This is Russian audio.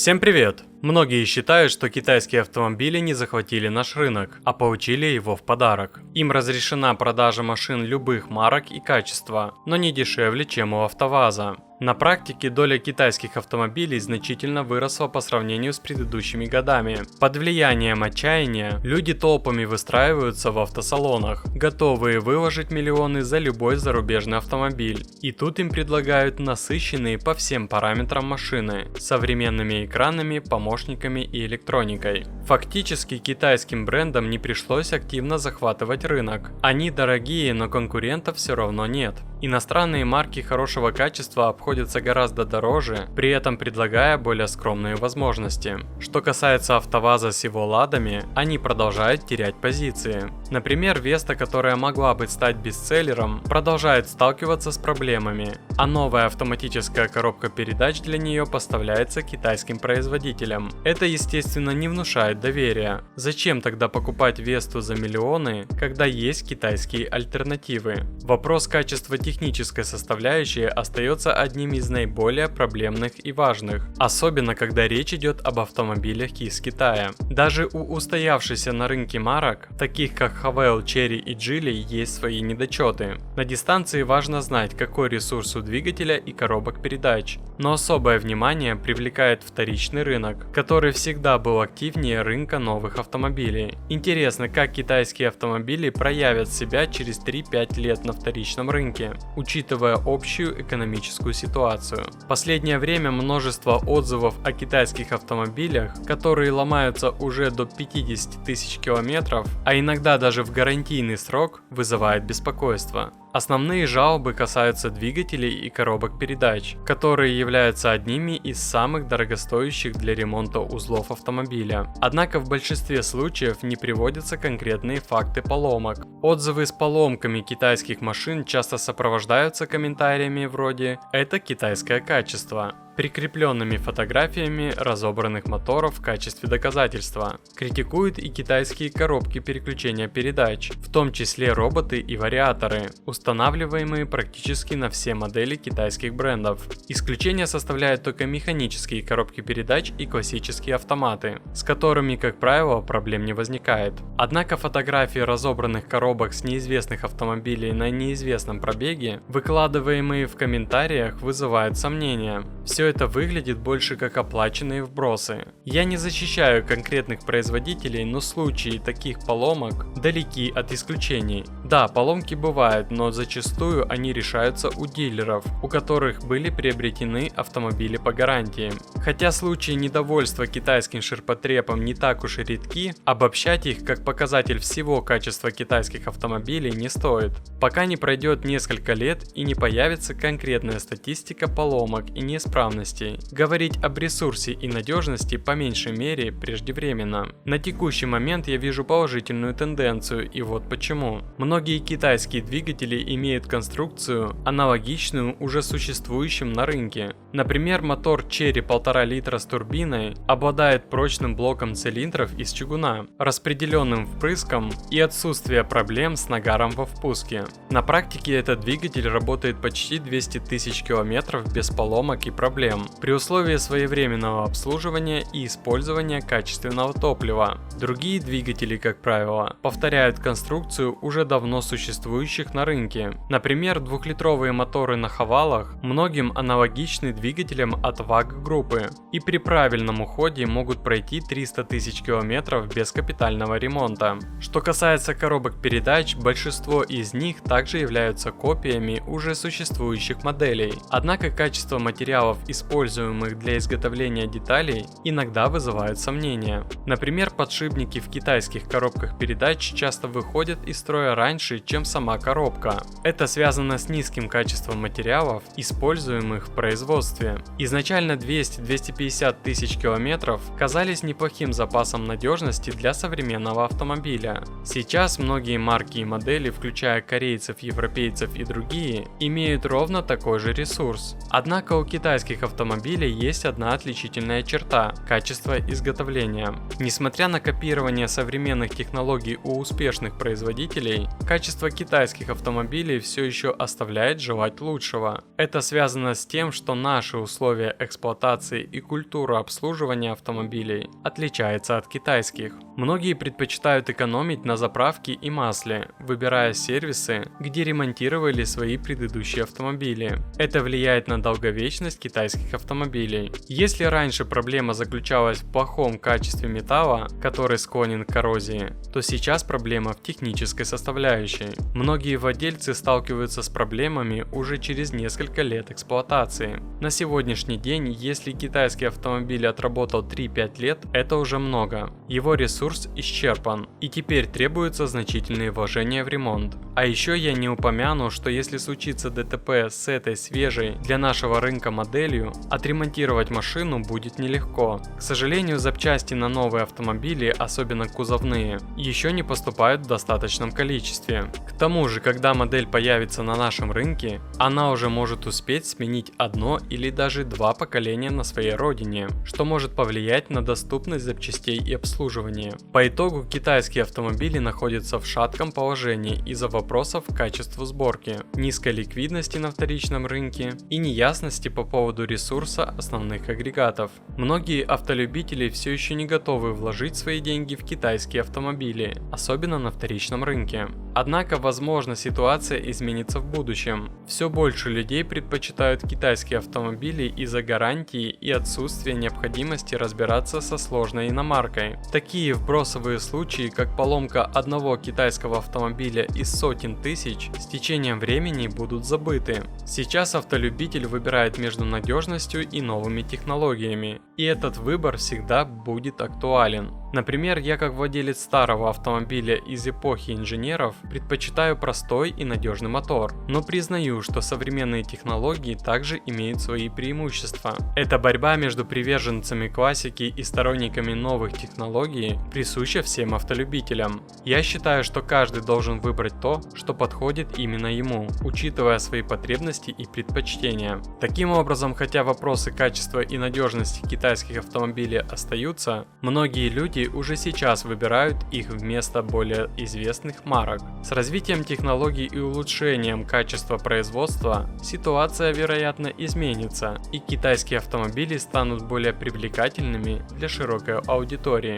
Всем привет! Многие считают, что китайские автомобили не захватили наш рынок, а получили его в подарок. Им разрешена продажа машин любых марок и качества, но не дешевле, чем у АвтоВАЗа. На практике доля китайских автомобилей значительно выросла по сравнению с предыдущими годами. Под влиянием отчаяния люди толпами выстраиваются в автосалонах, готовые выложить миллионы за любой зарубежный автомобиль. И тут им предлагают насыщенные по всем параметрам машины, с современными экранами, помощниками и электроникой. Фактически китайским брендам не пришлось активно захватывать рынок. Они дорогие, но конкурентов все равно нет. Иностранные марки хорошего качества обходятся гораздо дороже, при этом предлагая более скромные возможности. Что касается АвтоВАЗа с его ладами, они продолжают терять позиции. Например, Веста, которая могла бы стать бестселлером, продолжает сталкиваться с проблемами, а новая автоматическая коробка передач для нее поставляется китайским производителям. Это, естественно, не внушает доверия. Зачем тогда покупать Весту за миллионы, когда есть китайские альтернативы? Вопрос качества технической составляющей остается одним из наиболее проблемных и важных, особенно когда речь идет об автомобилях из Китая. Даже у устоявшихся на рынке марок, таких как Haval, Chery и Geely, есть свои недочеты. На дистанции важно знать, какой ресурс у двигателя и коробок передач, но особое внимание привлекает вторичный рынок, который всегда был активнее рынка новых автомобилей. Интересно, как китайские автомобили проявят себя через 3-5 лет на вторичном рынке, учитывая общую экономическую ситуацию. В последнее время множество отзывов о китайских автомобилях, которые ломаются уже до 50 тысяч километров, а иногда даже в гарантийный срок, вызывает беспокойство. Основные жалобы касаются двигателей и коробок передач, которые являются одними из самых дорогостоящих для ремонта узлов автомобиля. Однако в большинстве случаев не приводятся конкретные факты поломок. Отзывы с поломками китайских машин часто сопровождаются комментариями вроде «это китайское качество», прикрепленными фотографиями разобранных моторов в качестве доказательства. Критикуют и китайские коробки переключения передач, в том числе роботы и вариаторы, устанавливаемые практически на все модели китайских брендов. Исключение составляют только механические коробки передач и классические автоматы, с которыми, как правило, проблем не возникает. Однако фотографии разобранных коробок с неизвестных автомобилей на неизвестном пробеге, выкладываемые в комментариях, вызывают сомнения. Все это выглядит больше как оплаченные вбросы. Я не защищаю конкретных производителей, но случаи таких поломок далеки от исключений. Да, поломки бывают, но зачастую они решаются у дилеров, у которых были приобретены автомобили по гарантии. Хотя случаи недовольства китайским ширпотребом не так уж и редки, обобщать их как показатель всего качества китайских автомобилей не стоит, пока не пройдет несколько лет и не появится конкретная статистика поломок и неисправностей. Говорить об ресурсе и надежности по меньшей мере преждевременно. На текущий момент я вижу положительную тенденцию, и вот почему. Многие китайские двигатели имеют конструкцию, аналогичную уже существующим на рынке. Например, мотор Chery 1,5 литра с турбиной обладает прочным блоком цилиндров из чугуна, распределенным впрыском и отсутствие проблем с нагаром во впуске. На практике этот двигатель работает почти 200 тысяч километров без поломок и проблем, при условии своевременного обслуживания и использования качественного топлива. Другие двигатели, как правило, повторяют конструкцию уже давно существующих на рынке. Например, 2-литровые моторы на Хавалах многим аналогичны двигателям от VAG группы и при правильном уходе могут пройти 300 тысяч километров без капитального ремонта. Что касается коробок передач, большинство из них также являются копиями уже существующих моделей. Однако качество материалов, используемых для изготовления деталей, иногда вызывают сомнения. Например, подшипники в китайских коробках передач часто выходят из строя раньше, чем сама коробка. Это связано с низким качеством материалов, используемых в производстве. Изначально 200-250 тысяч километров казались неплохим запасом надежности для современного автомобиля. Сейчас многие марки и модели, включая корейцев, европейцев и другие, имеют ровно такой же ресурс. Однако у китайских китайских автомобилей есть одна отличительная черта – качество изготовления. Несмотря на копирование современных технологий у успешных производителей, качество китайских автомобилей все еще оставляет желать лучшего. Это связано с тем, что наши условия эксплуатации и культура обслуживания автомобилей отличается от китайских. Многие предпочитают экономить на заправке и масле, выбирая сервисы, где ремонтировали свои предыдущие автомобили. Это влияет на долговечность китайских автомобилей. Если раньше проблема заключалась в плохом качестве металла, который склонен к коррозии, то сейчас проблема в технической составляющей. Многие владельцы сталкиваются с проблемами уже через несколько лет эксплуатации. На сегодняшний день, если китайский автомобиль отработал 3-5 лет, это уже много. Его ресурс исчерпан, и теперь требуются значительные вложения в ремонт. А еще я не упомяну, что если случится ДТП с этой свежей для нашего рынка моделью, отремонтировать машину будет нелегко. К сожалению, запчасти на новые автомобили, особенно кузовные, еще не поступают в достаточном количестве. К тому же, когда модель появится на нашем рынке, она уже может успеть сменить одно или даже два поколения на своей родине, что может повлиять на доступность запчастей и обслуживания. По итогу китайские автомобили находятся в шатком положении из-за вопросов к качеству сборки, низкой ликвидности на вторичном рынке и неясности по поводу ресурса основных агрегатов. Многие автолюбители все еще не готовы вложить свои деньги в китайские автомобили, особенно на вторичном рынке. Однако, возможно, ситуация изменится в будущем. Все больше людей предпочитают китайские автомобили из-за гарантии и отсутствия необходимости разбираться со сложной иномаркой. Такие вбросовые случаи, как поломка одного китайского автомобиля из сотен тысяч, с течением времени будут забыты. Сейчас автолюбитель выбирает между надежностью и новыми технологиями, и этот выбор всегда будет актуален. Например, я как владелец старого автомобиля из эпохи инженеров предпочитаю простой и надежный мотор, но признаю, что современные технологии также имеют свои преимущества. Эта борьба между приверженцами классики и сторонниками новых технологий присуща всем автолюбителям. Я считаю, что каждый должен выбрать то, что подходит именно ему, учитывая свои потребности и предпочтения. Таким образом, хотя вопросы качества и надежности китайских автомобилей остаются, многие люди уже сейчас выбирают их вместо более известных марок. С развитием технологий и улучшением качества производства ситуация, вероятно, изменится, и китайские автомобили станут более привлекательными для широкой аудитории.